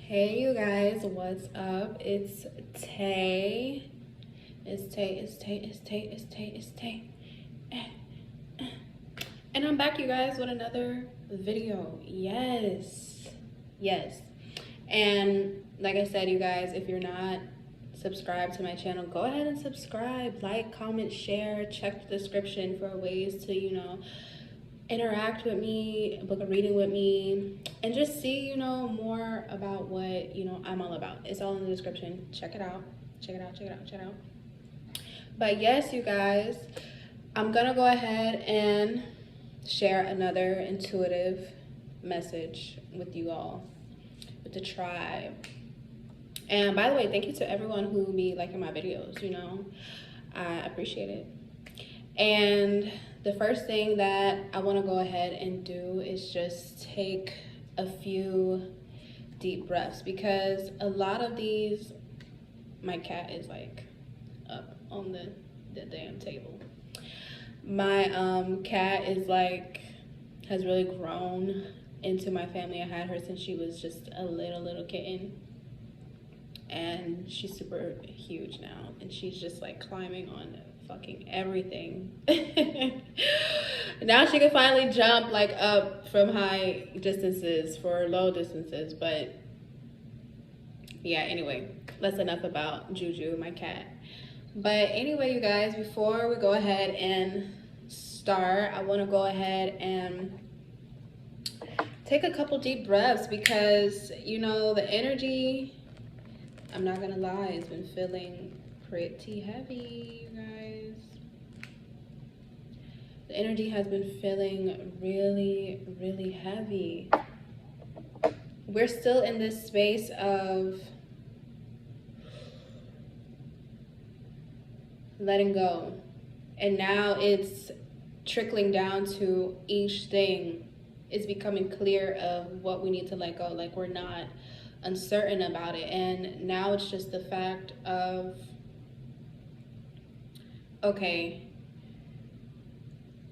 Hey you guys, what's up? It's Tay. It's Tay. And I'm back, you guys, with another video. Yes. And like I said, you guys, if you're not subscribed to my channel, go ahead and subscribe, like, comment, share, check the description for ways to, interact with me, book a reading with me, and just see, more about what, I'm all about. It's all in the description. Check it out. But yes, you guys, I'm gonna go ahead and share another intuitive message with you all, with the tribe. And by the way, thank you to everyone who be liking my videos, I appreciate it. And the first thing that I want to go ahead and do is just take a few deep breaths, because a lot of these, my cat is like up on the damn table. My cat is like, has really grown into my family. I had her since she was just a little kitten. And she's super huge now, and she's just like climbing on fucking everything. Now she can finally jump like up from high distances for low distances. But yeah, anyway, that's enough about Juju, my cat. But anyway, you guys, before we go ahead and start, I want to go ahead and take a couple deep breaths, because the energy, I'm not gonna lie, it's been feeling pretty heavy, you guys. The energy has been feeling really heavy. We're still in this space of letting go. And now it's trickling down to each thing. It's becoming clear of what we need to let go. Like, we're not uncertain about it, and now it's just the fact of, okay,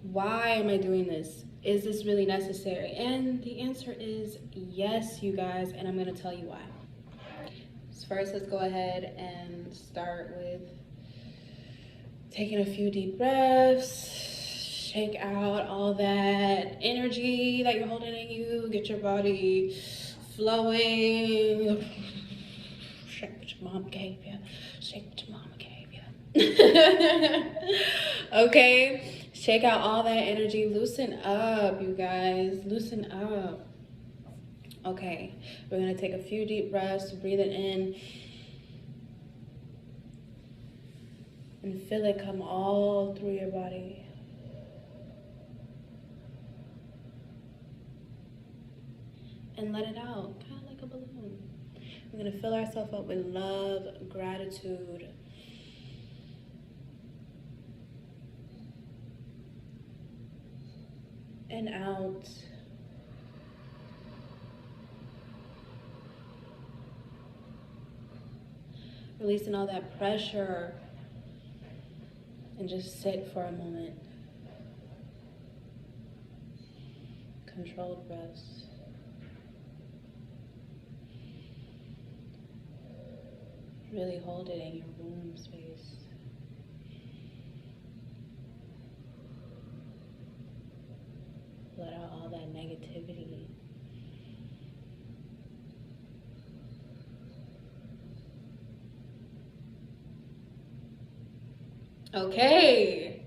why am I doing this? Is this really necessary? And the answer is yes, you guys, and I'm going to tell you why. So first, let's go ahead and start with taking a few deep breaths. Shake out all that energy that you're holding in you. Get your body flowing. Shake what your mom gave you. Okay, shake out all that energy. Loosen up, you guys. Loosen up. Okay, we're gonna take a few deep breaths. Breathe it in and feel it come all through your body. And let it out, kind of like a balloon. We're gonna fill ourselves up with love, gratitude, and out. Releasing all that pressure, and just sit for a moment. Controlled breaths. Really hold it in your womb space. Let out all that negativity. Okay,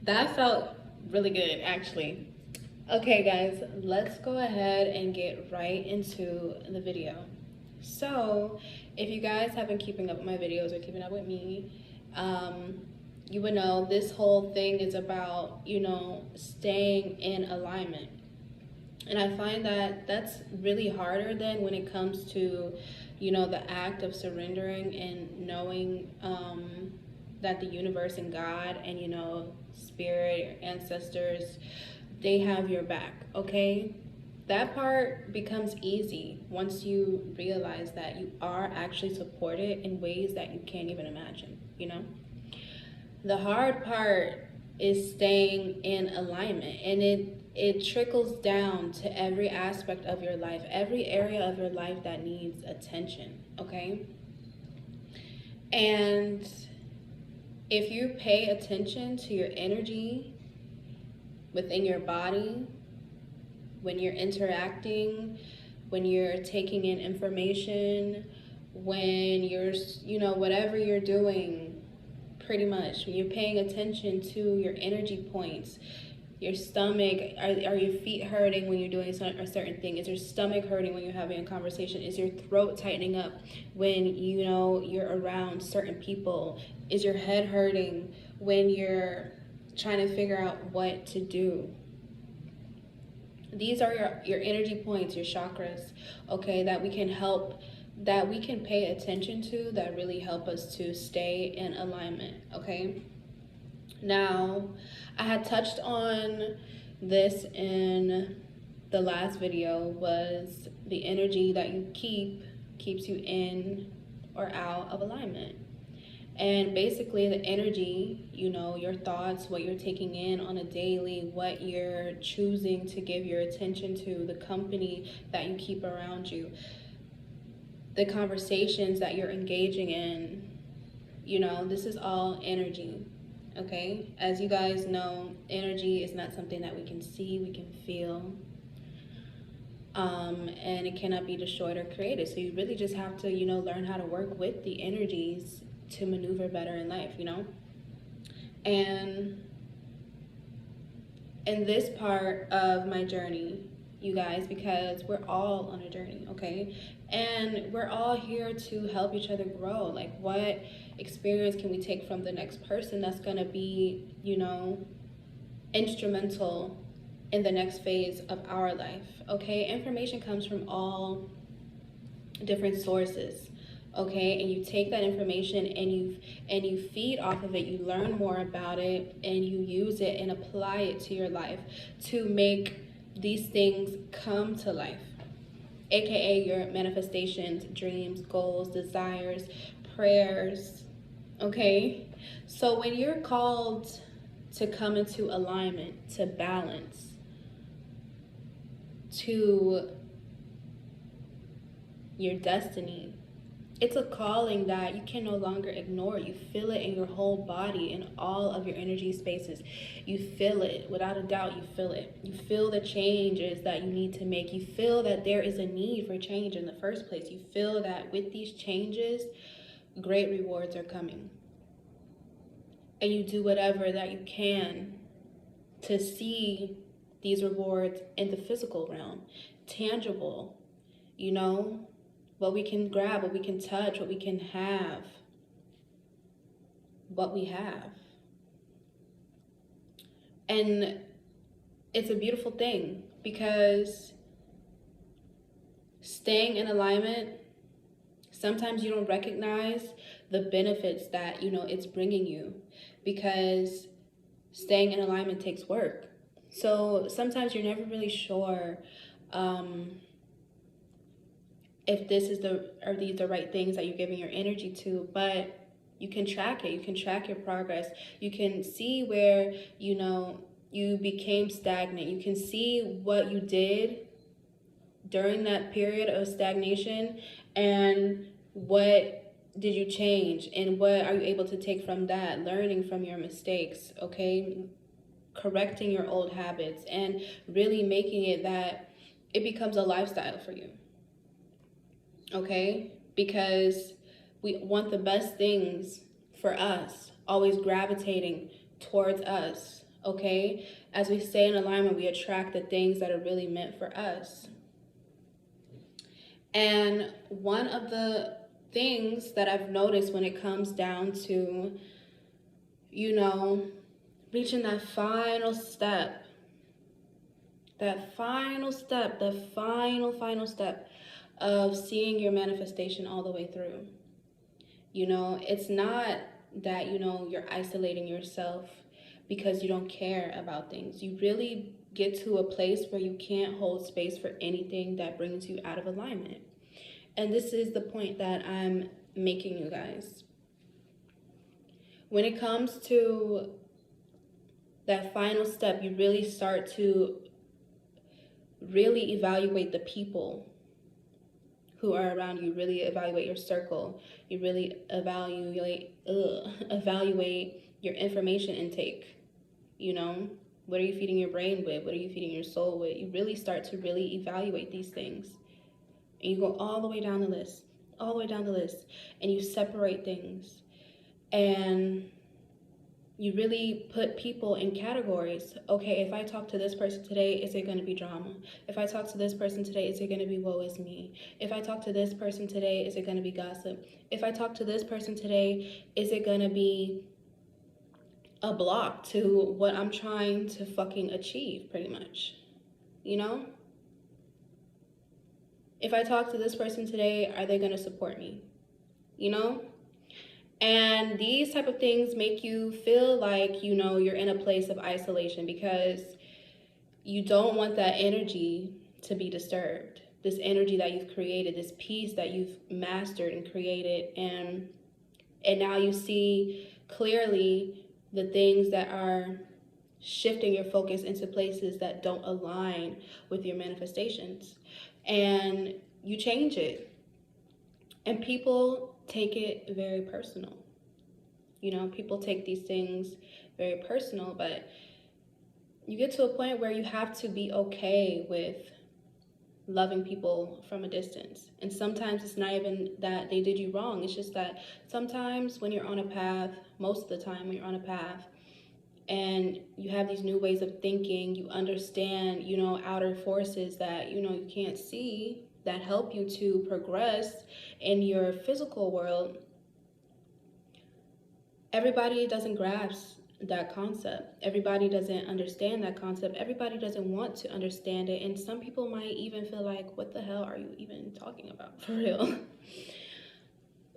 that felt really good, actually. Okay, guys, let's go ahead and get right into the video. So, if you guys have been keeping up with my videos or keeping up with me, you would know this whole thing is about, staying in alignment. And I find that that's really harder than when it comes to, the act of surrendering and knowing that the universe and God and, spirit, your ancestors, they have your back, okay? That part becomes easy once you realize that you are actually supported in ways that you can't even imagine, The hard part is staying in alignment, and it trickles down to every aspect of your life, every area of your life that needs attention, okay? And if you pay attention to your energy within your body, when you're interacting, when you're taking in information, when you're, whatever you're doing, pretty much, when you're paying attention to your energy points, your stomach, are your feet hurting when you're doing a certain thing? Is your stomach hurting when you're having a conversation? Is your throat tightening up when you're around certain people? Is your head hurting when you're trying to figure out what to do? These are your energy points, your chakras, okay, that we can pay attention to, that really help us to stay in alignment, okay? Now, I had touched on this in the last video, was the energy that you keeps you in or out of alignment. And basically the energy, your thoughts, what you're taking in on a daily, what you're choosing to give your attention to, the company that you keep around you, the conversations that you're engaging in, this is all energy, okay? As you guys know, energy is not something that we can see, we can feel. And it cannot be destroyed or created. So you really just have to, learn how to work with the energies to maneuver better in life, And in this part of my journey, you guys, because we're all on a journey, okay? And we're all here to help each other grow. Like, what experience can we take from the next person that's gonna be, instrumental in the next phase of our life, okay? Information comes from all different sources, okay? And you take that information and you feed off of it, you learn more about it, and you use it and apply it to your life to make these things come to life, aka your manifestations, dreams, goals, desires, prayers, okay? So when you're called to come into alignment, to balance, to your destiny, it's a calling that you can no longer ignore. You feel it in your whole body, in all of your energy spaces. You feel it, without a doubt, you feel it. You feel the changes that you need to make. You feel that there is a need for change in the first place. You feel that with these changes, great rewards are coming. And you do whatever that you can to see these rewards in the physical realm, tangible, what we can grab, what we can touch, what we can have, what we have. And it's a beautiful thing, because staying in alignment, sometimes you don't recognize the benefits that, it's bringing you, because staying in alignment takes work. So sometimes you're never really sure if these the right things that you're giving your energy to, but you can track it. You can track your progress. You can see where, you became stagnant. You can see what you did during that period of stagnation, and what did you change, and what are you able to take from that, learning from your mistakes, okay? Correcting your old habits, and really making it that it becomes a lifestyle for you. Okay? Because we want the best things for us, always gravitating towards us, okay? As we stay in alignment, we attract the things that are really meant for us. And one of the things that I've noticed when it comes down to, reaching that final step, the final step of seeing your manifestation all the way through. It's not that, you're isolating yourself because you don't care about things. You really get to a place where you can't hold space for anything that brings you out of alignment. And this is the point that I'm making, you guys. When it comes to that final step, you really start to really evaluate the people who are around you, really evaluate your circle, you really evaluate your information intake, you know? What are you feeding your brain with? What are you feeding your soul with? You really start to really evaluate these things. And you go all the way down the list, all the way down the list, and you separate things. And you really put people in categories. Okay, if I talk to this person today, is it going to be drama? If I talk to this person today, is it going to be woe is me? If I talk to this person today, is it going to be gossip? If I talk to this person today, is it going to be a block to what I'm trying to fucking achieve, pretty much? You know? If I talk to this person today, are they going to support me? You know? And these type of things make you feel like, you know, you're in a place of isolation because you don't want that energy to be disturbed. This energy that you've created, this peace that you've mastered and created, and now you see clearly the things that are shifting your focus into places that don't align with your manifestations. And you change it. And people take it very personal. You know, people take these things very personal, but you get to a point where you have to be okay with loving people from a distance. And sometimes it's not even that they did you wrong. It's just that sometimes when you're on a path, most of the time when you're on a path, and you have these new ways of thinking, you understand, you know, outer forces that, you know, you can't see that help you to progress in your physical world. Everybody doesn't grasp that concept. Everybody doesn't understand that concept. Everybody doesn't want to understand it. And some people might even feel like, what the hell are you even talking about, for real?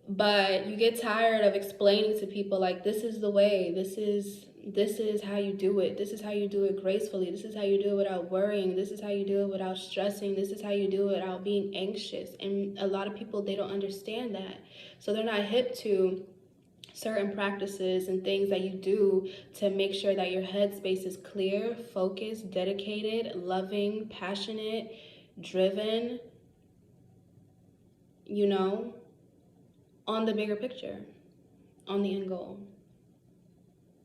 But you get tired of explaining to people like, this is the way, this is how you do it. This is how you do it gracefully. This is how you do it without worrying. This is how you do it without stressing. This is how you do it without being anxious. And a lot of people, they don't understand that. So they're not hip to certain practices and things that you do to make sure that your headspace is clear, focused, dedicated, loving, passionate, driven, you know, on the bigger picture, on the end goal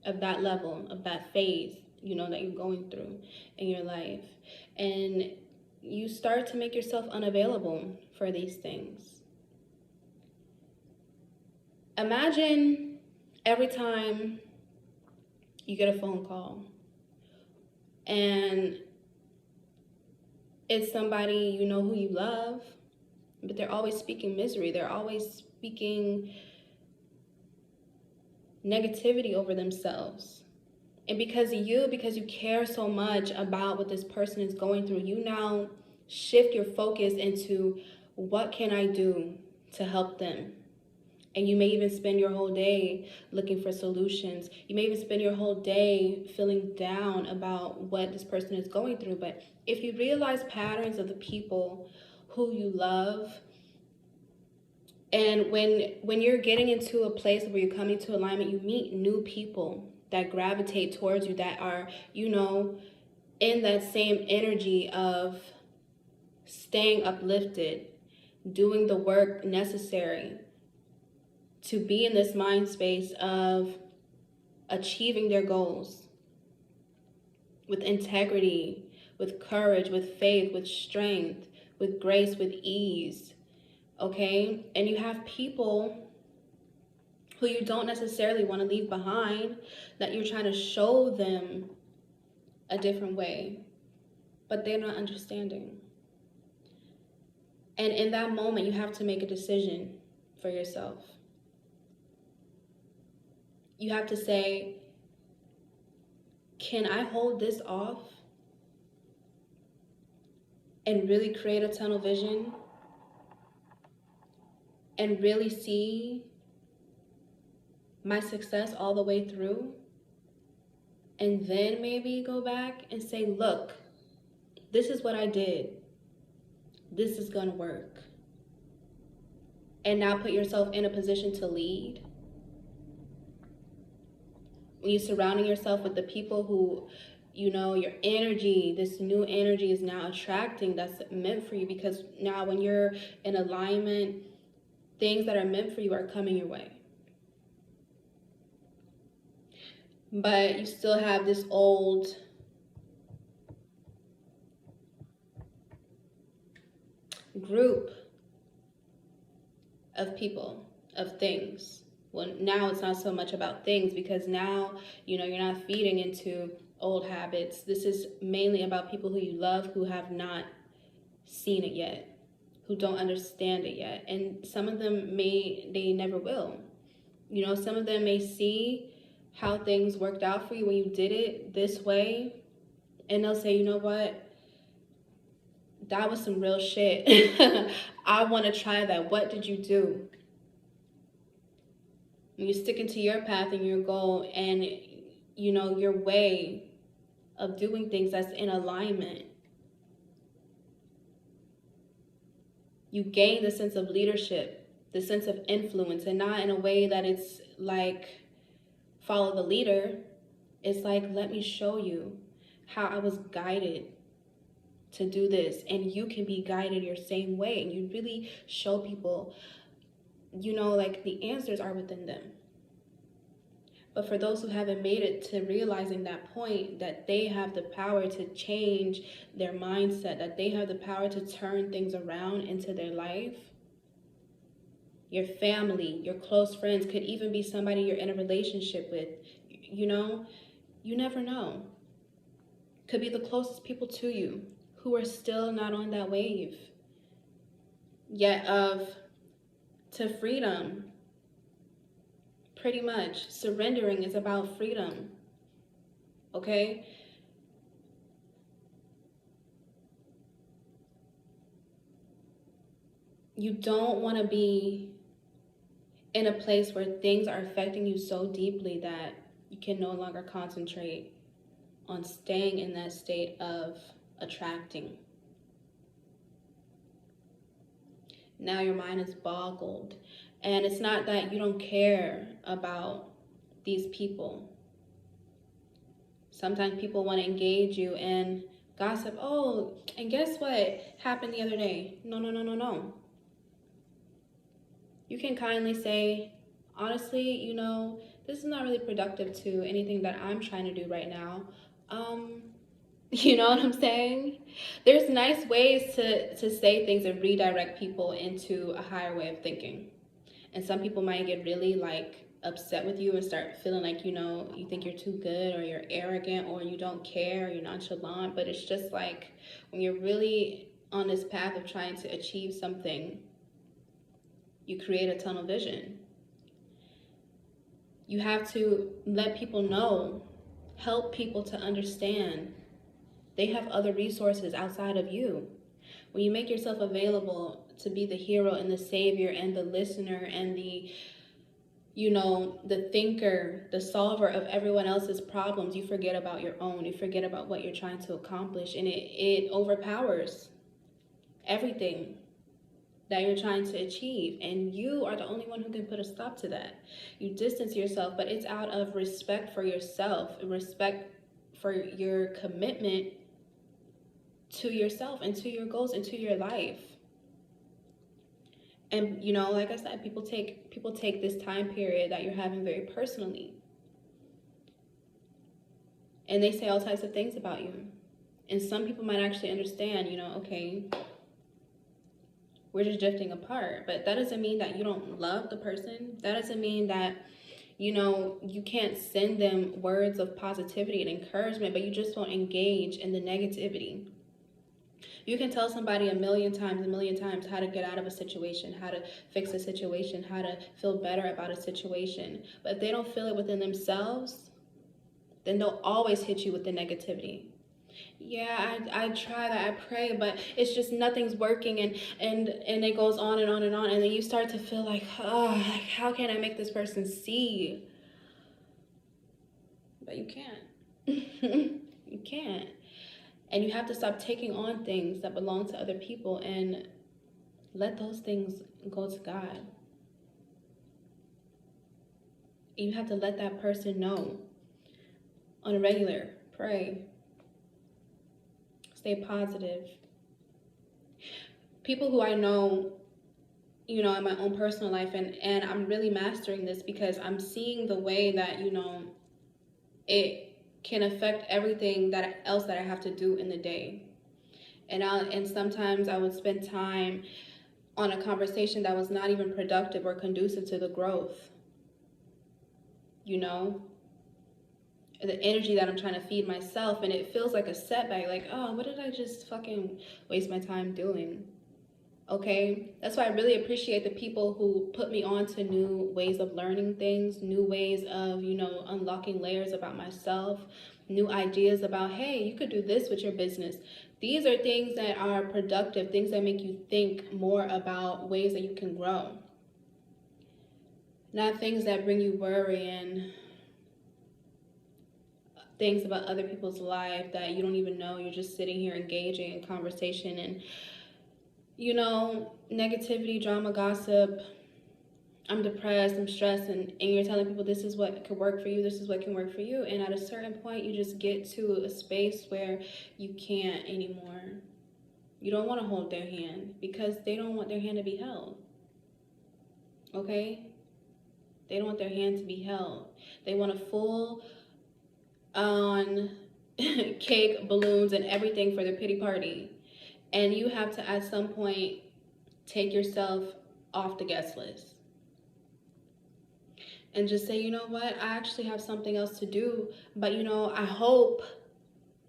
of that level, of that phase, you know, that you're going through in your life. And you start to make yourself unavailable for these things. Imagine every time you get a phone call and it's somebody you know who you love, but they're always speaking misery. They're always speaking negativity over themselves. And because you care so much about what this person is going through, you now shift your focus into what can I do to help them? And you may even spend your whole day looking for solutions. You may even spend your whole day feeling down about what this person is going through. But if you realize patterns of the people who you love, and when you're getting into a place where you're coming to alignment, you meet new people that gravitate towards you, that are, you know, in that same energy of staying uplifted, doing the work necessary to be in this mind space of achieving their goals with integrity, with courage, with faith, with strength, with grace, with ease, okay? And you have people who you don't necessarily want to leave behind, that you're trying to show them a different way, but they're not understanding. And in that moment, you have to make a decision for yourself. You have to say, can I hold this off and really create a tunnel vision and really see my success all the way through? And then maybe go back and say, look, this is what I did. This is gonna work. And now put yourself in a position to lead. When you're surrounding yourself with the people who you know, your energy, this new energy is now attracting that's meant for you, because now when you're in alignment, things that are meant for you are coming your way. But you still have this old group of people, of things. Well, now it's not so much about things, because now, you know, you're not feeding into old habits. This is mainly about people who you love, who have not seen it yet, who don't understand it yet. And some of them they never will. You know, some of them may see how things worked out for you when you did it this way, and they'll say, you know what, that was some real shit. I want to try that. What did you do? When you're sticking to your path and your goal, and you know, your way of doing things that's in alignment, you gain the sense of leadership, the sense of influence, and not in a way that it's like follow the leader. It's like, let me show you how I was guided to do this, and you can be guided your same way. And you really show people, you know, like the answers are within them. But for those who haven't made it to realizing that point, that they have the power to change their mindset, that they have the power to turn things around into their life, your family, your close friends, could even be somebody you're in a relationship with, you know, you never know. Could be the closest people to you who are still not on that wave yet to freedom. Pretty much surrendering is about freedom. Okay? You don't want to be in a place where things are affecting you so deeply that you can no longer concentrate on staying in that state of attracting. Now your mind is boggled. And it's not that you don't care about these people. Sometimes people want to engage you in gossip. Oh, and guess what happened the other day? No, no, no, no, no. You can kindly say, honestly, you know, this is not really productive to anything that I'm trying to do right now. You know what I'm saying? There's nice ways to say things and redirect people into a higher way of thinking. And some people might get really like upset with you and start feeling like, you know, you think you're too good, or you're arrogant, or you don't care, or you're nonchalant. But it's just like, when you're really on this path of trying to achieve something, you create a tunnel vision. You have to let people know, help people to understand they have other resources outside of you. When you make yourself available to be the hero and the savior and the listener and the, you know, the thinker, the solver of everyone else's problems, you forget about your own. You forget about what you're trying to accomplish, and it overpowers everything that you're trying to achieve. And you are the only one who can put a stop to that. You distance yourself, but it's out of respect for yourself, respect for your commitment to yourself and to your goals and to your life. And you know, like I said, people take this time period that you're having very personally, and they say all types of things about you. And some people might actually understand, you know, okay, we're just drifting apart. But that doesn't mean that you don't love the person. That doesn't mean that, you know, you can't send them words of positivity and encouragement, but you just won't engage in the negativity. You can tell somebody a million times how to get out of a situation, how to fix a situation, how to feel better about a situation. But if they don't feel it within themselves, then they'll always hit you with the negativity. Yeah, I try that, I pray, but it's just nothing's working, and it goes on and on and on, and then you start to feel like, oh, like, how can I make this person see? But you can't. You can't. And you have to stop taking on things that belong to other people and let those things go to God. You have to let that person know on a regular. Pray. Stay positive. People who I know, you know, in my own personal life, and I'm really mastering this because I'm seeing the way that, you know, it can affect everything that else that I have to do in the day. And sometimes I would spend time on a conversation that was not even productive or conducive to the growth. You know, the energy that I'm trying to feed myself, and it feels like a setback, like, oh, what did I just fucking waste my time doing? Okay, that's why I really appreciate the people who put me on to new ways of learning things, new ways of, you know, unlocking layers about myself, new ideas about, hey, you could do this with your business. These are things that are productive, things that make you think more about ways that you can grow, not things that bring you worry and things about other people's life that you don't even know. You're just sitting here engaging in conversation and, you know, negativity, drama, gossip. I'm depressed, I'm stressed, and you're telling people this is what could work for you, this is what can work for you. And at a certain point, you just get to a space where you can't anymore. You don't want to hold their hand because they don't want their hand to be held. Okay? They don't want their hand to be held. They want a full on cake, balloons, and everything for their pity party. And you have to, at some point, take yourself off the guest list and just say, you know what, I actually have something else to do, but you know, I hope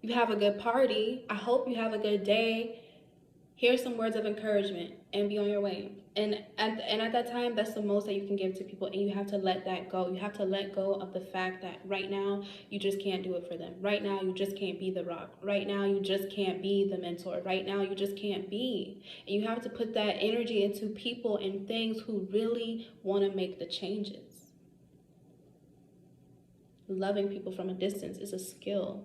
you have a good party. I hope you have a good day. Here's some words of encouragement and be on your way. And at that time, that's the most that you can give to people, and you have to let that go. You have to let go of the fact that right now you just can't do it for them. Right now you just can't be the rock. Right now you just can't be the mentor. Right now you just can't be. And you have to put that energy into people and things who really want to make the changes. Loving people from a distance is a skill,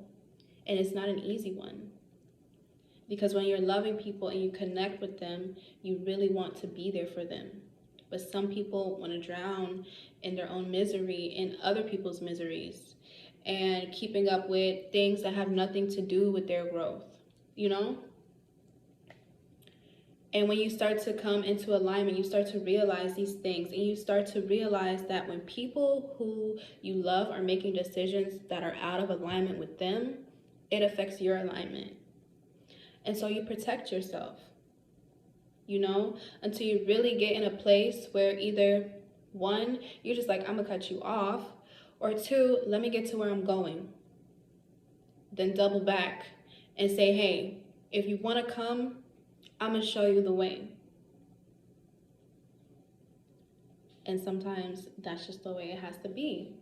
and it's not an easy one. Because when you're loving people and you connect with them, you really want to be there for them. But some people want to drown in their own misery, in other people's miseries, and keeping up with things that have nothing to do with their growth, you know? And when you start to come into alignment, you start to realize these things, and you start to realize that when people who you love are making decisions that are out of alignment with them, it affects your alignment. And so you protect yourself, you know, until you really get in a place where either one, you're just like, I'm gonna cut you off, or two, let me get to where I'm going. Then double back and say, hey, if you wanna come, I'm gonna show you the way. And sometimes that's just the way it has to be.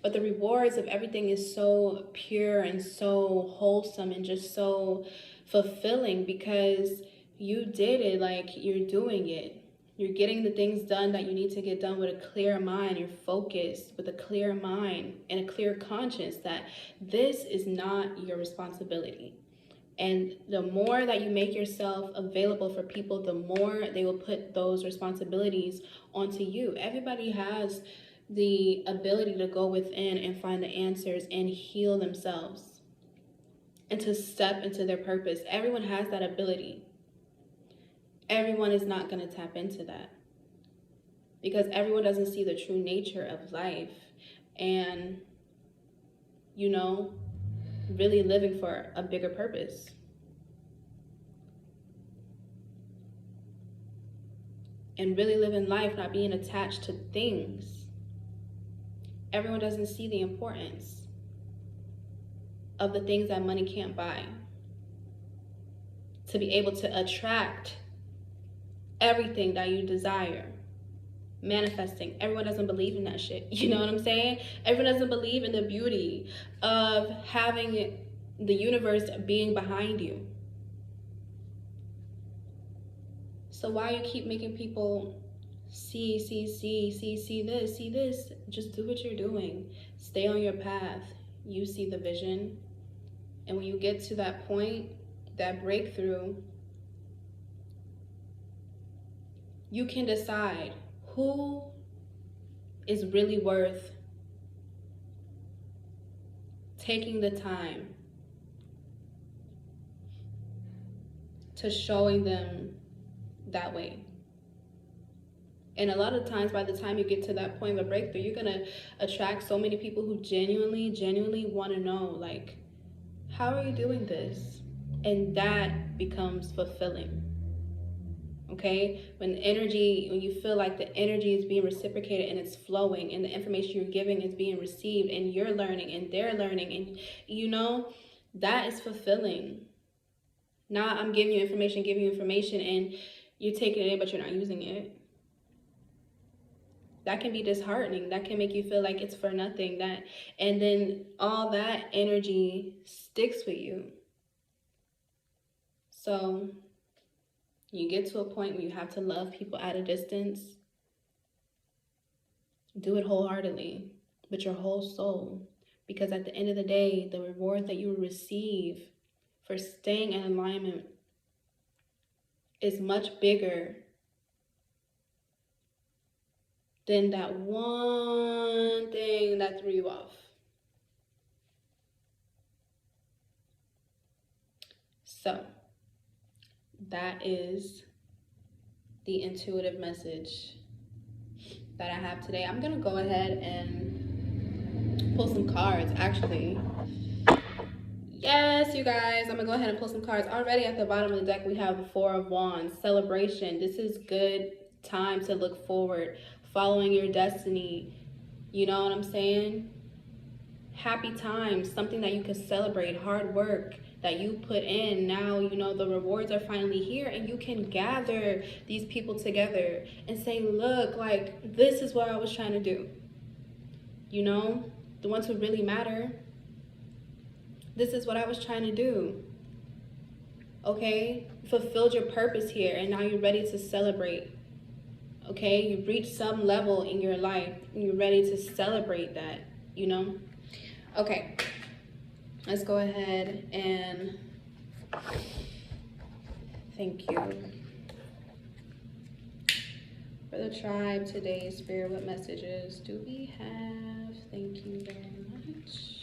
But the rewards of everything is so pure and so wholesome and just so fulfilling because you did it, like you're doing it. You're getting the things done that you need to get done with a clear mind. You're focused with a clear mind and a clear conscience that this is not your responsibility. And the more that you make yourself available for people, the more they will put those responsibilities onto you. Everybody has the ability to go within and find the answers and heal themselves and to step into their purpose. Everyone has that ability. Everyone is not going to tap into that because everyone doesn't see the true nature of life and, you know, really living for a bigger purpose. And really living life, not being attached to things. Everyone doesn't see the importance of the things that money can't buy. To be able to attract everything that you desire. Manifesting. Everyone doesn't believe in that shit. You know what I'm saying? Everyone doesn't believe in the beauty of having the universe being behind you. So why you keep making people see this? Just do what you're doing. Stay on your path. You see the vision. And when you get to that point, that breakthrough, you can decide who is really worth taking the time to showing them that way. And a lot of times, by the time you get to that point of a breakthrough, you're going to attract so many people who genuinely want to know, like, how are you doing this? And that becomes fulfilling. Okay? When you feel like the energy is being reciprocated and it's flowing, and the information you're giving is being received, and you're learning and they're learning, and that is fulfilling. Not I'm giving you information, and you're taking it in, but you're not using it. That can be disheartening. That can make you feel like it's for nothing. And then all that energy sticks with you. So you get to a point where you have to love people at a distance. Do it wholeheartedly, with your whole soul. Because at the end of the day, the reward that you will receive for staying in alignment is much bigger than that one thing that threw you off. So that is the intuitive message that I have today. I'm gonna go ahead and pull some cards, actually. Yes, you guys, I'm gonna go ahead and pull some cards. Already at the bottom of the deck, we have the Four of Wands, celebration. This is good time to look forward, following your destiny. You know what I'm saying? Happy times, something that you can celebrate, hard work that you put in. Now, the rewards are finally here, and you can gather these people together and say, look, like, this is what I was trying to do. The ones who really matter. This is what I was trying to do. Okay? You fulfilled your purpose here, and now you're ready to celebrate. Okay? You've reached some level in your life, and you're ready to celebrate that, Okay. Let's go ahead and thank you. For the tribe today, Spirit, what messages do we have? Thank you very much.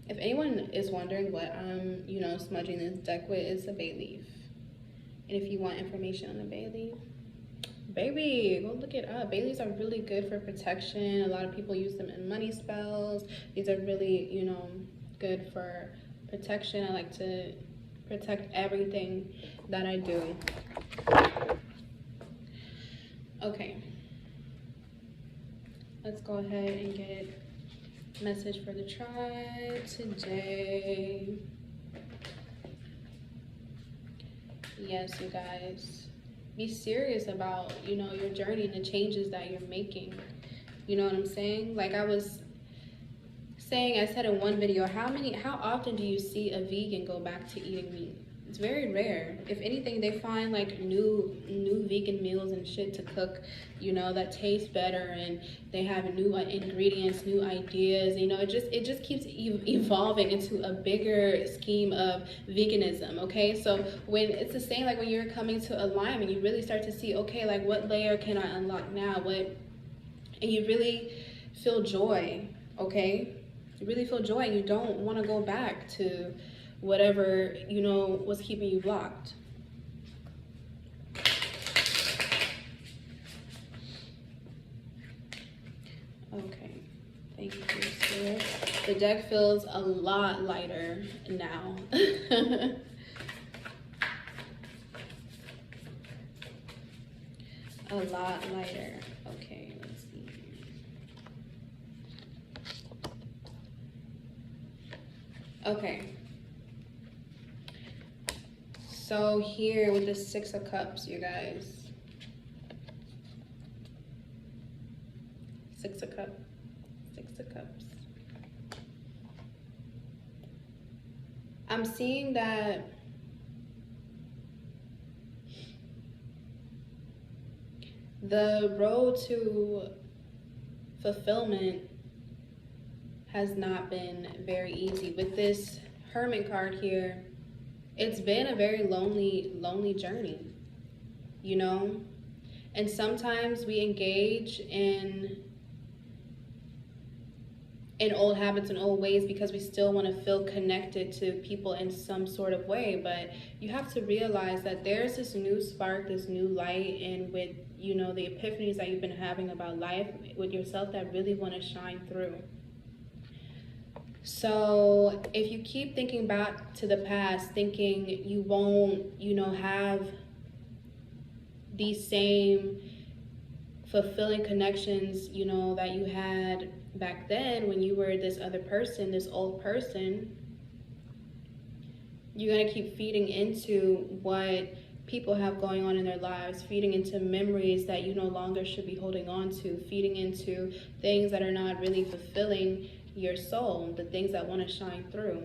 If anyone is wondering what I'm, smudging this deck with, it's a bay leaf. And if you want information on the bay leaf, baby, go look it up. Bay leaves are really good for protection. A lot of people use them in money spells. These are really, good for protection. I like to protect everything that I do. Okay. Let's go ahead and get message for the tribe today. Yes, you guys. Be serious about, your journey and the changes that you're making. You know what I'm saying? Like I was saying, I said in one video, how often do you see a vegan go back to eating meat? It's very rare. If anything, they find like new vegan meals and shit to cook, that taste better, and they have new ingredients, new ideas. It just keeps evolving into a bigger scheme of veganism. Okay, so when it's the same, like when you're coming to alignment, you really start to see, okay, like what layer can I unlock now? And you really feel joy. Okay, you really feel joy, and you don't want to go back to whatever was keeping you blocked. Okay, thank you, Spirit. The deck feels a lot lighter now. A lot lighter. Okay, let's see. Okay. So here with the Six of Cups, you guys. Six of Cups. I'm seeing that the road to fulfillment has not been very easy. With this Hermit card here, it's been a very lonely journey, and sometimes we engage in in old habits and old ways because we still want to feel connected to people in some sort of way. But you have to realize that there's this new spark, this new light, and with, you know, the epiphanies that you've been having about life with yourself that really want to shine through. So if you keep thinking back to the past, thinking you won't, you know, have these same fulfilling connections, you know, that you had back then when you were this other person, this old person, you're going to keep feeding into what people have going on in their lives, feeding into memories that you no longer should be holding on to, feeding into things that are not really fulfilling your soul, the things that want to shine through.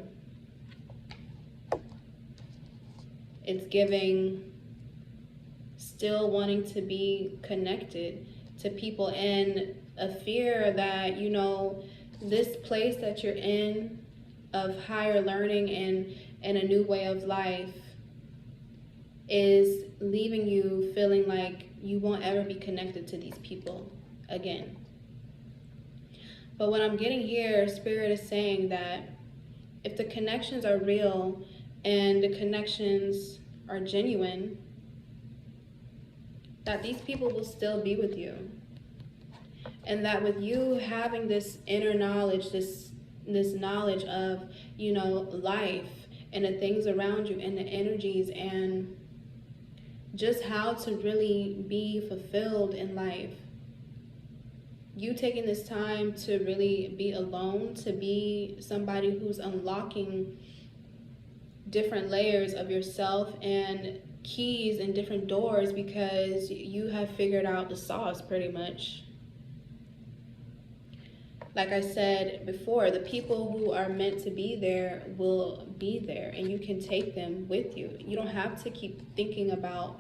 It's giving still wanting to be connected to people and a fear that, you know, this place that you're in of higher learning and a new way of life is leaving you feeling like you won't ever be connected to these people again. But what I'm getting here, Spirit is saying that if the connections are real and the connections are genuine, that these people will still be with you. And that with you having this inner knowledge, this knowledge of, you know, life and the things around you and the energies and just how to really be fulfilled in life. You taking this time to really be alone, to be somebody who's unlocking different layers of yourself and keys and different doors because you have figured out the sauce pretty much. Like I said before, the people who are meant to be there will be there and you can take them with you. You don't have to keep thinking about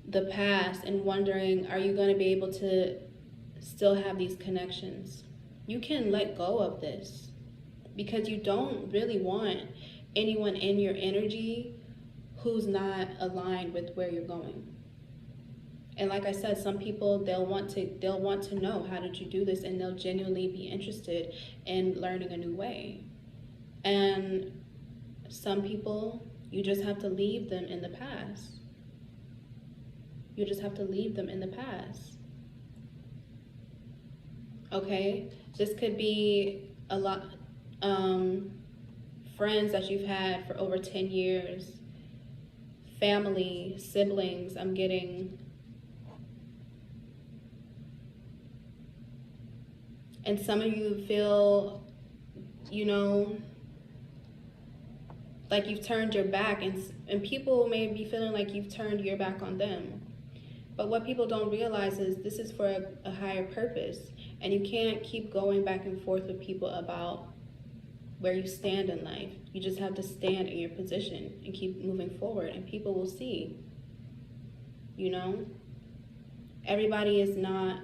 the past and wondering, are you going to be able to still have these connections? You can let go of this because you don't really want anyone in your energy who's not aligned with where you're going. And like I said, some people, they'll want to know, how did you do this? And they'll genuinely be interested in learning a new way. And some people, you just have to leave them in the past. You just have to leave them in the past. Okay? This could be a lot, friends that you've had for over 10 years, family, siblings, I'm getting. And some of you feel, you know, like you've turned your back, and people may be feeling like you've turned your back on them. But what people don't realize is this is for a higher purpose, and you can't keep going back and forth with people about where you stand in life. You just have to stand in your position and keep moving forward, and people will see. You know, everybody is not,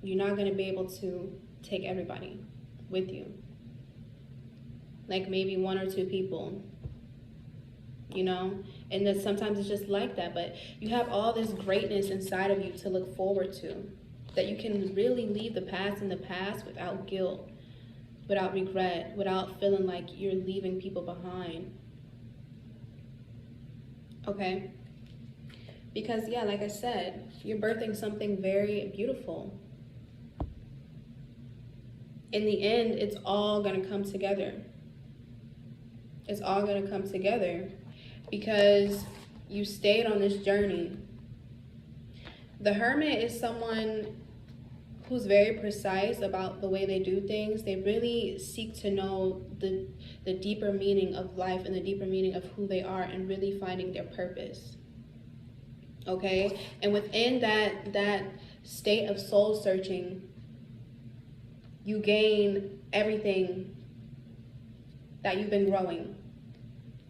you're not going to be able to take everybody with you. Like maybe one or two people, you know, and then sometimes it's just like that. But you have all this greatness inside of you to look forward to, that you can really leave the past in the past without guilt, without regret, without feeling like you're leaving people behind. Okay? Because yeah, like I said, you're birthing something very beautiful. In the end, it's all going to come together. It's all going to come together because you stayed on this journey. The hermit is someone who's very precise about the way they do things. They really seek to know the deeper meaning of life and the deeper meaning of who they are and really finding their purpose. Okay? And within that state of soul searching, you gain everything that you've been growing.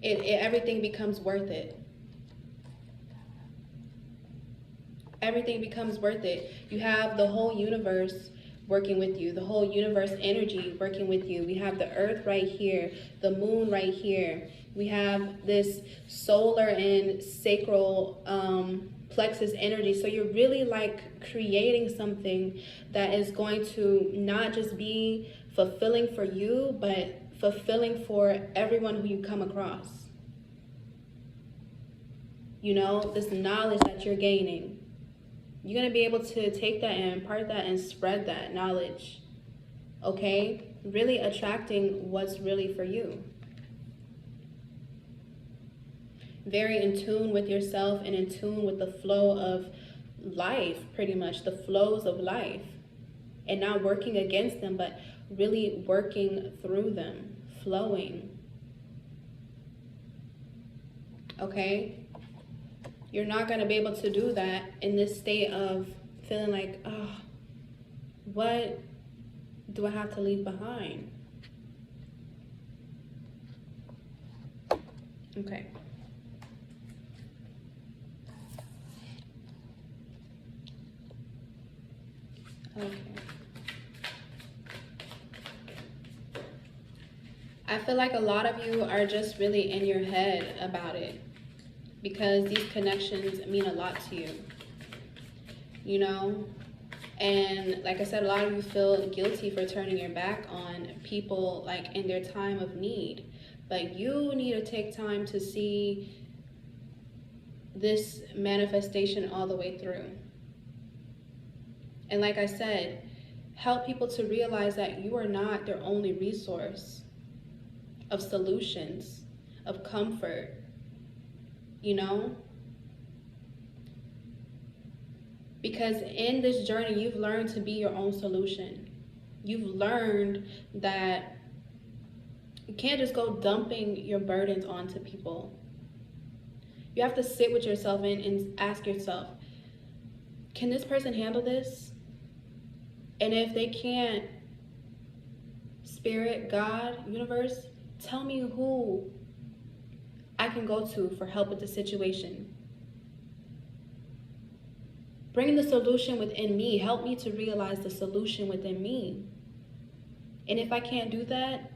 Everything becomes worth it. Everything becomes worth it. You have the whole universe working with you, the whole universe energy working with you. We have the earth right here, the moon right here. We have this solar and sacral plexus energy. So you're really like creating something that is going to not just be fulfilling for you, but fulfilling for everyone who you come across. You know, this knowledge that you're gaining, you're going to be able to take that and impart that and spread that knowledge. Okay? Really attracting what's really for you. Very in tune with yourself and in tune with the flow of life, pretty much the flows of life, and not working against them, but really working through them, flowing. Okay? You're not going to be able to do that in this state of feeling like, oh, what do I have to leave behind? Okay. Okay. I feel like a lot of you are just really in your head about it because these connections mean a lot to you, you know? And like I said, a lot of you feel guilty for turning your back on people like in their time of need. But you need to take time to see this manifestation all the way through. And like I said, help people to realize that you are not their only resource of solutions, of comfort, you know? Because in this journey, you've learned to be your own solution. You've learned that you can't just go dumping your burdens onto people. You have to sit with yourself and ask yourself, can this person handle this? And if they can't, Spirit, God, universe, tell me who I can go to for help with the situation. Bring the solution within me. Help me to realize the solution within me. And if I can't do that,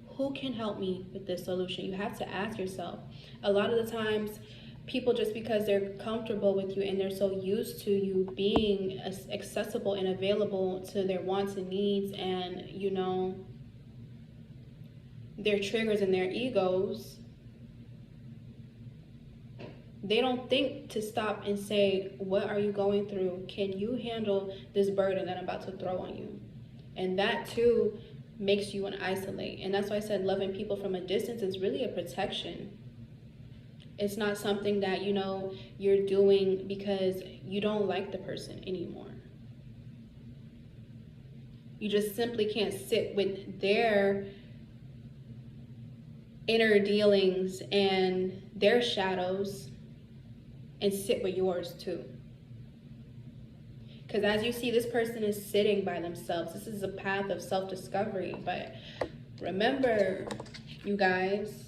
who can help me with this solution? You have to ask yourself. A lot of the times, people, just because they're comfortable with you and they're so used to you being accessible and available to their wants and needs and, you know, their triggers and their egos, they don't think to stop and say, what are you going through? Can you handle this burden that I'm about to throw on you? And that too makes you an isolate. And that's why I said loving people from a distance is really a protection. It's not something that, you know, you're doing because you don't like the person anymore. You just simply can't sit with their inner dealings and their shadows and sit with yours too. Because as you see, this person is sitting by themselves. This is a path of self-discovery. But remember, you guys,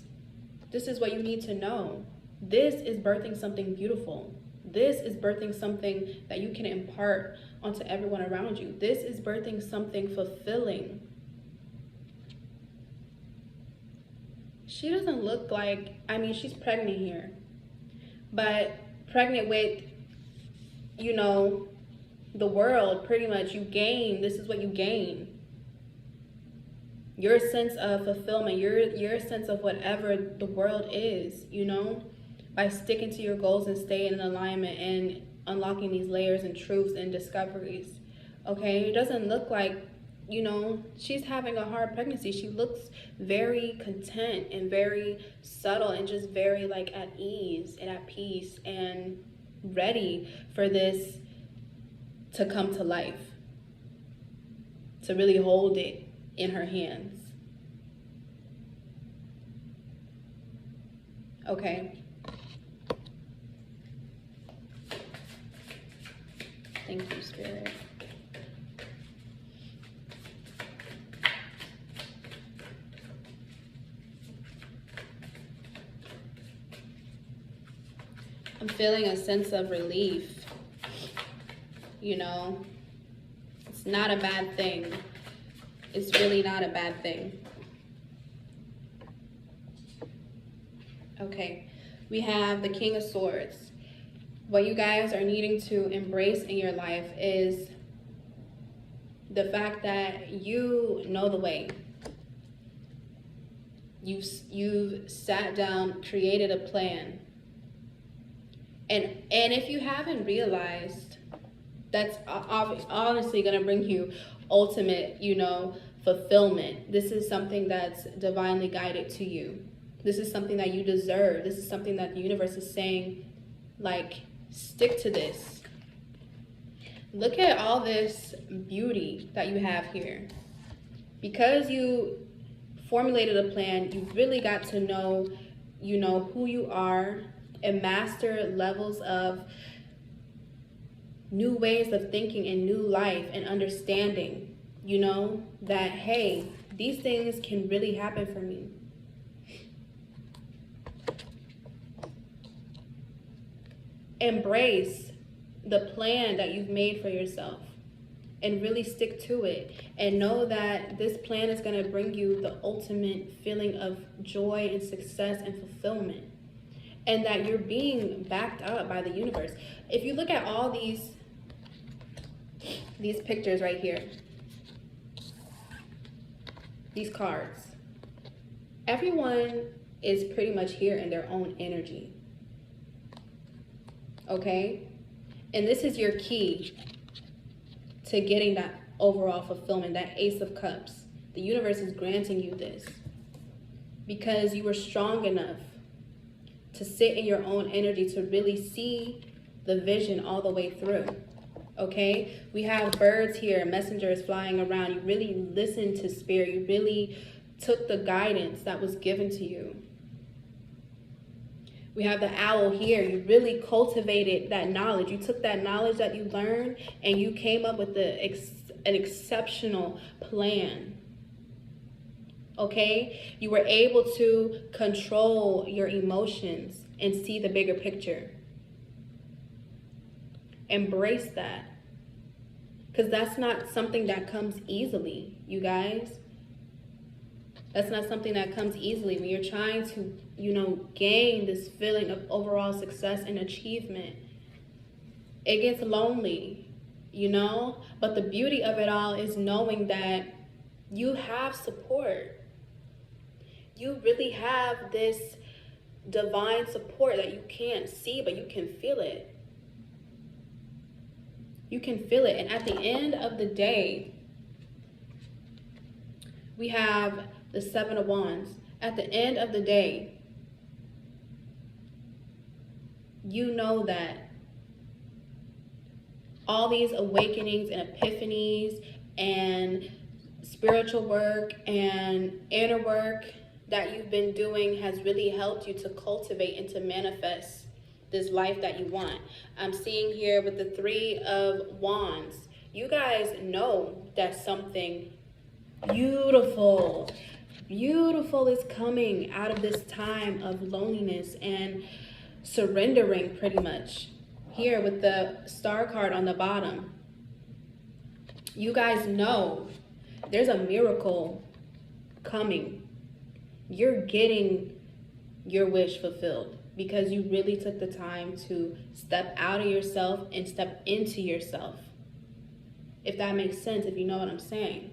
this is what you need to know. This is birthing something beautiful. This is birthing something that you can impart onto everyone around you. This is birthing something fulfilling. She doesn't look like, I mean, she's pregnant here. But pregnant with, you know, the world, pretty much. You gain, this is what you gain. Your sense of fulfillment, your sense of whatever the world is, you know, by sticking to your goals and staying in alignment and unlocking these layers and truths and discoveries. Okay, it doesn't look like, you know, she's having a hard pregnancy. She looks very content and very subtle and just very like at ease and at peace and ready for this to come to life, to really hold it in her hands. Okay. Thank you, Spirit. I'm feeling a sense of relief. You know, it's not a bad thing. It's really not a bad thing. Okay, we have the King of Swords. What you guys are needing to embrace in your life is the fact that you know the way. You've sat down, created a plan. And if you haven't realized, that's honestly going to bring you ultimate, fulfillment. This is something that's divinely guided to you. This is something that you deserve. This is something that the universe is saying, like, stick to this. Look at all this beauty that you have here. Because you formulated a plan, you really got to know, who you are and master levels of new ways of thinking and new life and understanding, that, hey, these things can really happen for me. Embrace the plan that you've made for yourself and really stick to it, and know that this plan is going to bring you the ultimate feeling of joy and success and fulfillment, and that you're being backed up by the universe. If you look at all these pictures right here, these cards, everyone is pretty much here in their own energy. Okay? And this is your key to getting that overall fulfillment, that Ace of Cups. The universe is granting you this because you were strong enough to sit in your own energy to really see the vision all the way through. Okay? We have birds here, messengers flying around. You really listened to spirit. You really took the guidance that was given to you. We have the owl here. You really cultivated that knowledge. You took that knowledge that you learned and you came up with an exceptional plan. Okay? You were able to control your emotions and see the bigger picture. Embrace that. Because that's not something that comes easily, you guys. That's not something that comes easily when you're trying to, gain this feeling of overall success and achievement. It gets lonely, but the beauty of it all is knowing that you have support. You really have this divine support that you can't see, but you can feel it. You can feel it. And at the end of the day, we have the Seven of Wands. At the end of the day, you know that all these awakenings and epiphanies and spiritual work and inner work that you've been doing has really helped you to cultivate and to manifest this life that you want. I'm seeing here with the Three of Wands, you guys know that something beautiful is coming out of this time of loneliness and surrendering, pretty much. Here with the Star card on the bottom, you guys know there's a miracle coming. You're getting your wish fulfilled because you really took the time to step out of yourself and step into yourself. If that makes sense, if you know what I'm saying.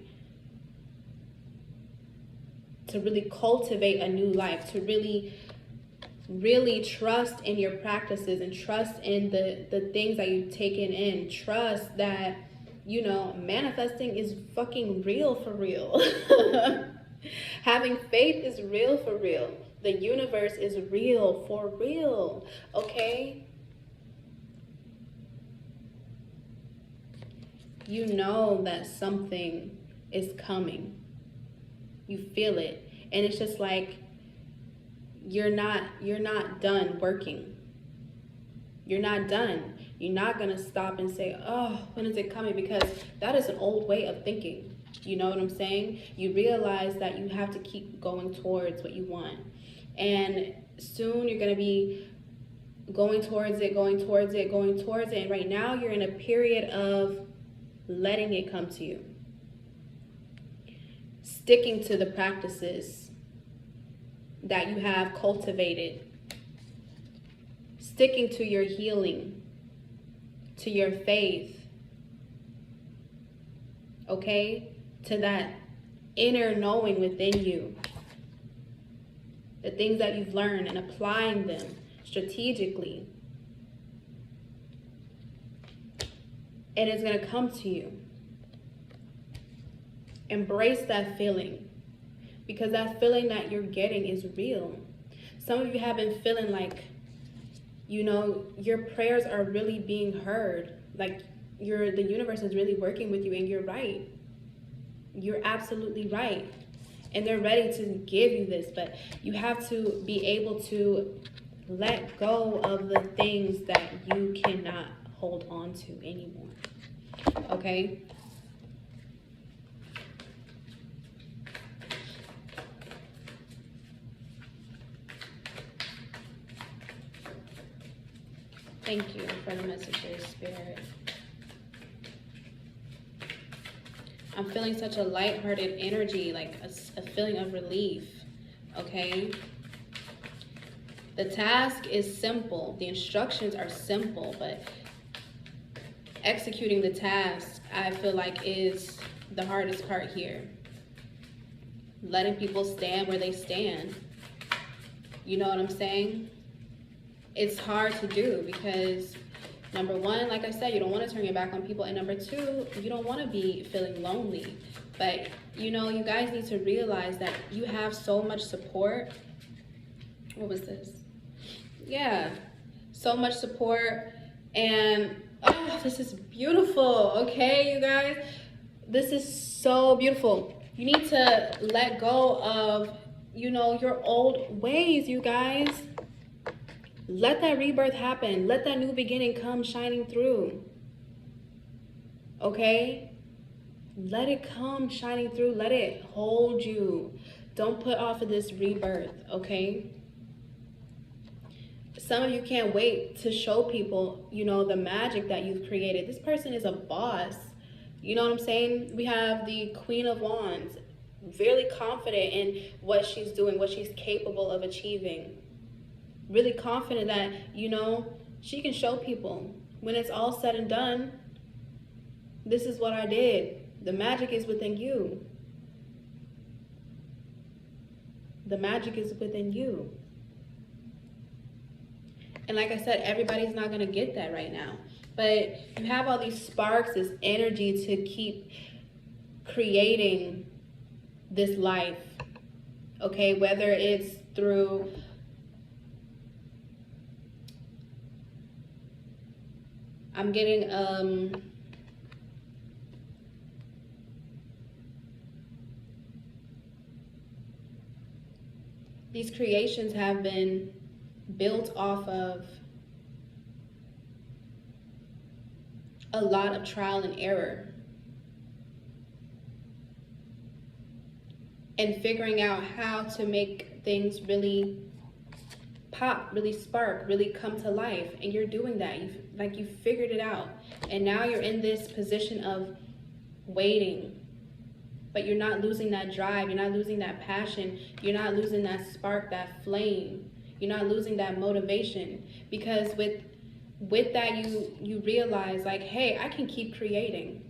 To really cultivate a new life, to really trust in your practices and trust in the things that you've taken in. Trust that, manifesting is fucking real for real. Having faith is real for real. The universe is real for real, okay? You know that something is coming. You feel it. And it's just like, you're not done working. You're not done. You're not going to stop and say, oh, when is it coming? Because that is an old way of thinking. You know what I'm saying? You realize that you have to keep going towards what you want. And soon you're going to be going towards it. And right now you're in a period of letting it come to you. Sticking to the practices that you have cultivated. Sticking to your healing. to your faith, okay? To that inner knowing within you. The things that you've learned and applying them strategically. And it's going to come to you. Embrace that feeling, because that feeling that you're getting is real. Some of you have been feeling like, you know, your prayers are really being heard. Like the universe is really working with you, and you're right. You're absolutely right. And they're ready to give you this, but you have to be able to let go of the things that you cannot hold on to anymore. Okay? Thank you for the messages, Spirit. I'm feeling such a lighthearted energy, like a feeling of relief, okay? The task is simple. The instructions are simple, but executing the task, I feel like, is the hardest part here. Letting people stand where they stand. You know what I'm saying? It's hard to do because, number one, like I said, you don't want to turn your back on people. And number two, you don't want to be feeling lonely. But, you know, you guys need to realize that you have so much support. What was this? Yeah, so much support. And, oh, this is beautiful. Okay, you guys? This is so beautiful. You need to let go of, you know, your old ways, you guys. Let that rebirth happen. Let that new beginning come shining through. Okay? Let it come shining through. Let it hold you. Don't put off of this rebirth, okay? Some of you can't wait to show people, you know, the magic that you've created. This person is a boss. You know what I'm saying? We have the Queen of Wands, really confident in what she's doing, what she's capable of achieving. Really confident that, you know, she can show people when it's all said and done, this is what I did. The magic is within you. The magic is within you. And like I said, everybody's not going to get that right now. But you have all these sparks, this energy to keep creating this life. Okay, whether it's through I'm getting these creations have been built off of a lot of trial and error and figuring out how to make things really pop, really spark, really come to life. And you're doing that. You figured it out. And now you're in this position of waiting. But you're not losing that drive. You're not losing that passion. You're not losing that spark, that flame. You're not losing that motivation. Because with that, you realize, like, hey, I can keep creating.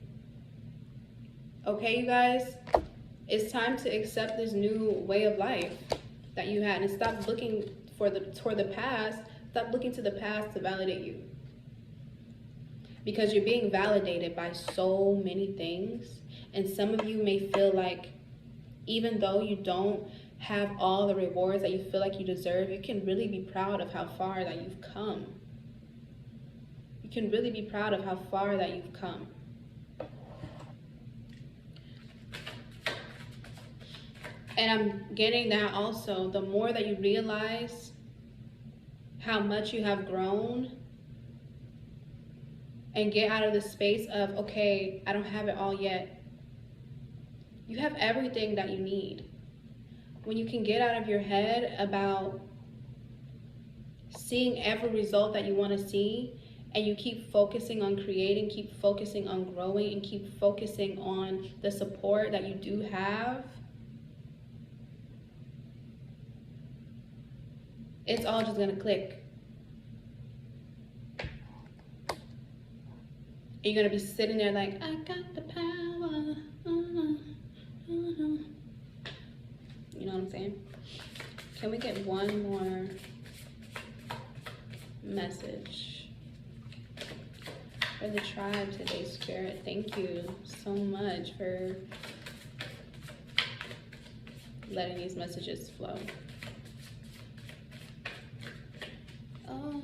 Okay, you guys? It's time to accept this new way of life that you had and stop looking toward the past. Stop looking to the past to validate you. Because you're being validated by so many things. And some of you may feel like, even though you don't have all the rewards that you feel like you deserve, you can really be proud of how far that you've come. You can really be proud of how far that you've come. And I'm getting that also, the more that you realize how much you have grown and get out of the space of, okay, I don't have it all yet. You have everything that you need. When you can get out of your head about seeing every result that you want to see, and you keep focusing on creating, keep focusing on growing, and keep focusing on the support that you do have, it's all just going to click. And you're gonna be sitting there like, I got the power. You know what I'm saying? Can we get one more message for the tribe today, Spirit? Thank you so much for letting these messages flow. Oh.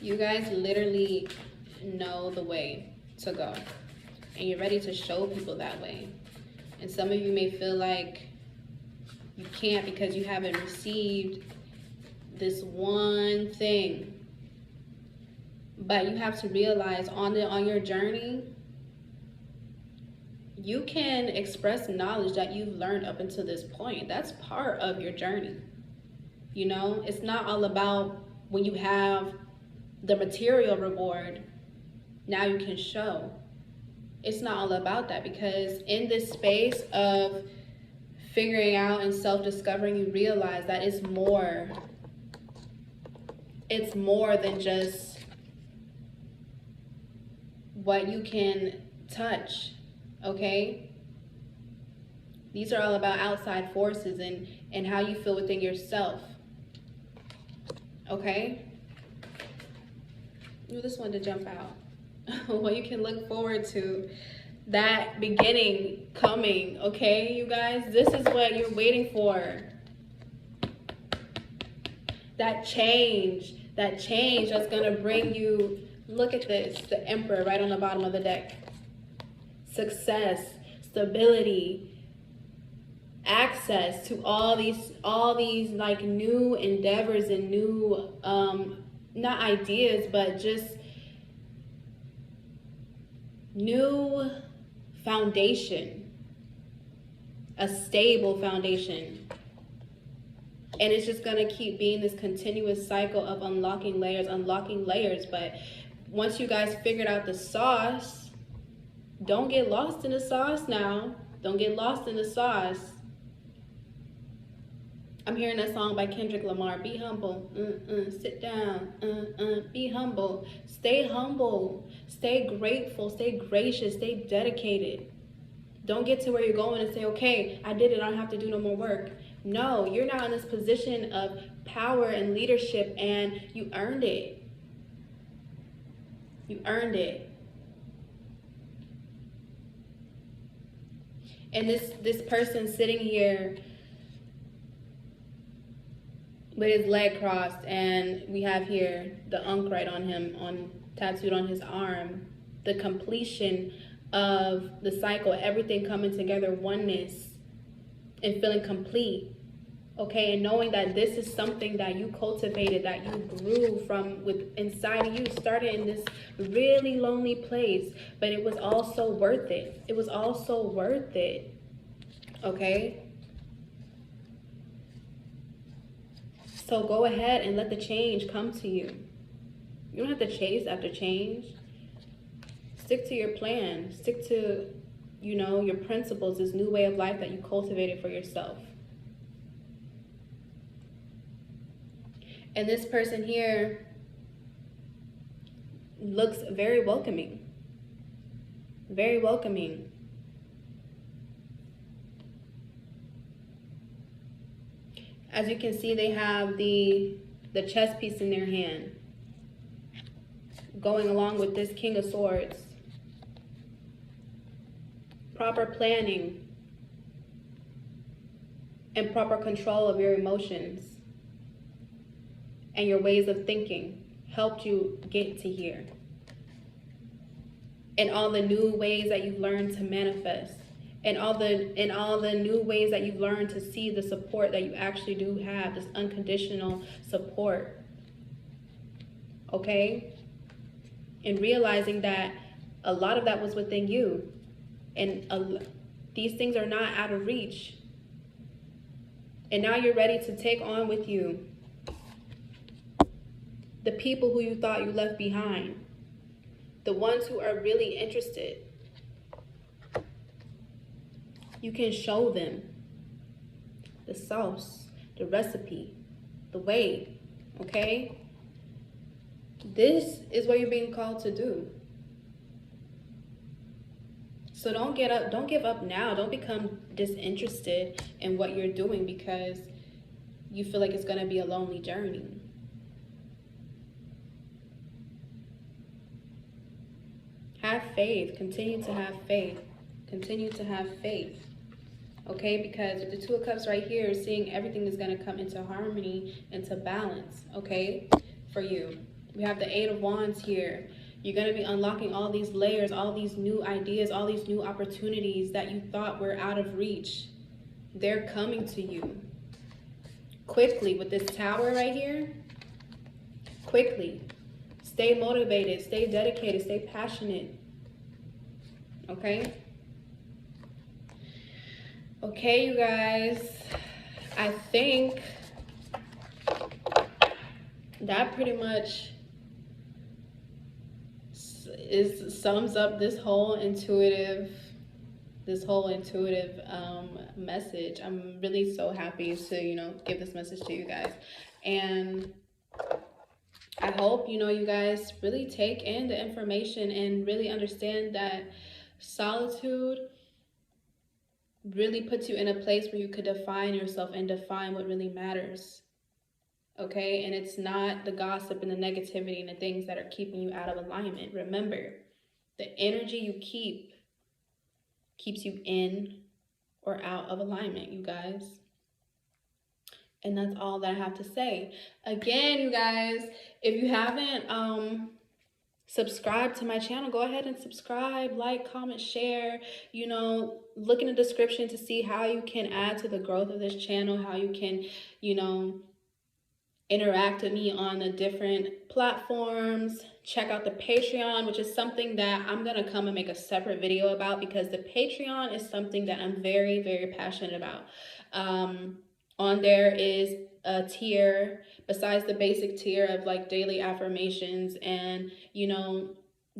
You guys literally know the way to go, and you're ready to show people that way. And some of you may feel like you can't because you haven't received this one thing. But you have to realize on your journey, you can express knowledge that you've learned up until this point. That's part of your journey. You know, it's not all about when you have the material reward, now you can show. It's not all about that, because in this space of figuring out and self-discovering, you realize that it's more than just what you can touch, okay? These are all about outside forces and how you feel within yourself, okay? Ooh, this one to jump out. Well, you can look forward to that beginning coming, okay, you guys? This is what you're waiting for. That change that's gonna bring you, look at this, the Emperor right on the bottom of the deck. Success, stability, access to all these like new endeavors and new, not ideas, but just new foundation, a stable foundation. And it's just gonna keep being this continuous cycle of unlocking layers. But once you guys figured out the sauce, don't get lost in the sauce now. Don't get lost in the sauce. I'm hearing that song by Kendrick Lamar, be humble, sit down, be humble, stay grateful, stay gracious, stay dedicated. Don't get to where you're going and say, okay, I did it, I don't have to do no more work. No, you're now in this position of power and leadership, and you earned it. You earned it. And this person sitting here with his leg crossed, and we have here the Ankh right on him, tattooed on his arm, the completion of the cycle, everything coming together, oneness, and feeling complete, okay? And knowing that this is something that you cultivated, that you grew from with inside of you, started in this really lonely place, but it was also worth it. It was also worth it, okay? So go ahead and let the change come to you. You don't have to chase after change. Stick to your plan. Stick to, you know, your principles, this new way of life that you cultivated for yourself. And this person here looks very welcoming. Very welcoming. As you can see, they have the chess piece in their hand, going along with this King of Swords. Proper planning and proper control of your emotions and your ways of thinking helped you get to here. And all the new ways that you've learned to manifest. And all the new ways that you've learned to see the support that you actually do have, this unconditional support, okay? And realizing that a lot of that was within you, and these things are not out of reach. And now you're ready to take on with you the people who you thought you left behind, the ones who are really interested. You can show them the sauce, the recipe, the way, okay? This is what you're being called to do. So don't give up now. Don't become disinterested in what you're doing because you feel like it's going to be a lonely journey. Have faith. Continue to have faith. Continue to have faith. Okay, because with the Two of Cups right here, seeing everything is going to come into harmony, into balance, okay, for you. We have the Eight of Wands here. You're going to be unlocking all these layers, all these new ideas, all these new opportunities that you thought were out of reach. They're coming to you quickly with this Tower right here. Quickly. Stay motivated, stay dedicated, stay passionate. Okay? Okay, you guys. I think that pretty much sums up this whole intuitive message. I'm really so happy to give this message to you guys, and I hope you guys really take in the information and really understand that solitude really puts you in a place where you could define yourself and define what really matters. Okay, and it's not the gossip and the negativity and the things that are keeping you out of alignment. Remember, the energy you keeps you in or out of alignment, you guys. And that's all that I have to say. Again, you guys, if you haven't subscribed to my channel, go ahead and subscribe, like, comment, share. Look in the description to see how you can add to the growth of this channel, how you can interact with me on the different platforms. Check out the Patreon, which is something that I'm gonna come and make a separate video about, because the Patreon is something that I'm very, very passionate about. On there is a tier besides the basic tier of like daily affirmations and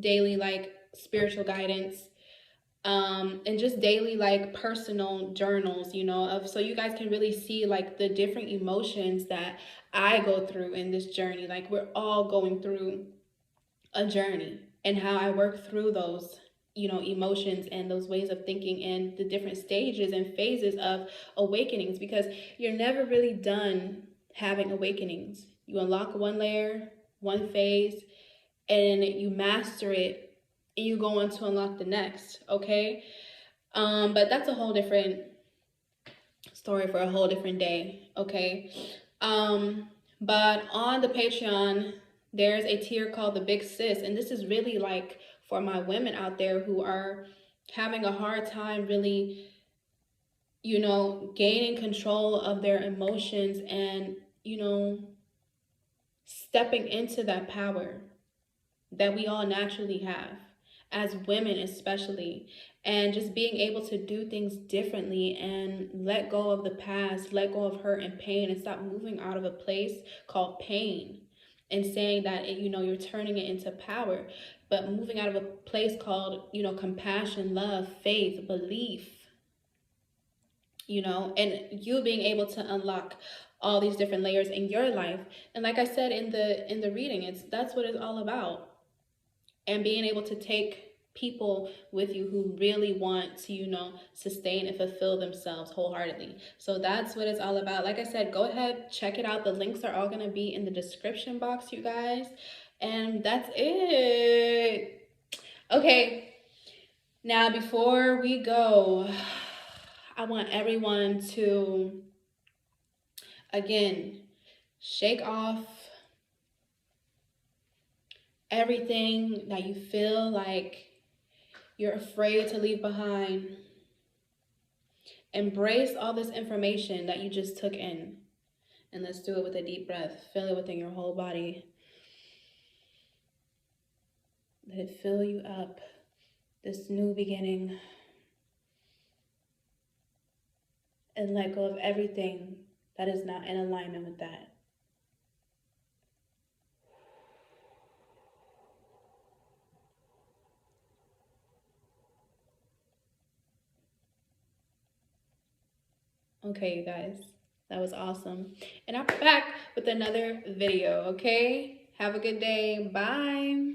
daily like spiritual guidance, and just daily like personal journals, so you guys can really see like the different emotions that I go through in this journey. Like, we're all going through a journey, and how I work through those emotions and those ways of thinking and the different stages and phases of awakenings, because you're never really done having awakenings. You unlock one layer, one phase, and you master it, and you go on to unlock the next. Okay, but that's a whole different story for a whole different day. Okay, but on the Patreon, there's a tier called the Big Sis, and this is really like for my women out there who are having a hard time really gaining control of their emotions and stepping into that power that we all naturally have as women, especially, and just being able to do things differently and let go of the past, let go of hurt and pain, and stop moving out of a place called pain and saying that you're turning it into power, but moving out of a place called compassion, love, faith, belief, and you being able to unlock all these different layers in your life. And like I said in the reading, that's what it's all about. And being able to take people with you who really want to sustain and fulfill themselves wholeheartedly. So that's what it's all about. Like I said, go ahead, check it out. The links are all going to be in the description box, you guys. And that's it. Okay, now before we go, I want everyone to, again, shake off everything that you feel like you're afraid to leave behind. Embrace all this information that you just took in. And let's do it with a deep breath. Feel it within your whole body. Let it fill you up. This new beginning. And let go of everything that is not in alignment with that. Okay, you guys. That was awesome. And I'm back with another video, okay? Have a good day. Bye.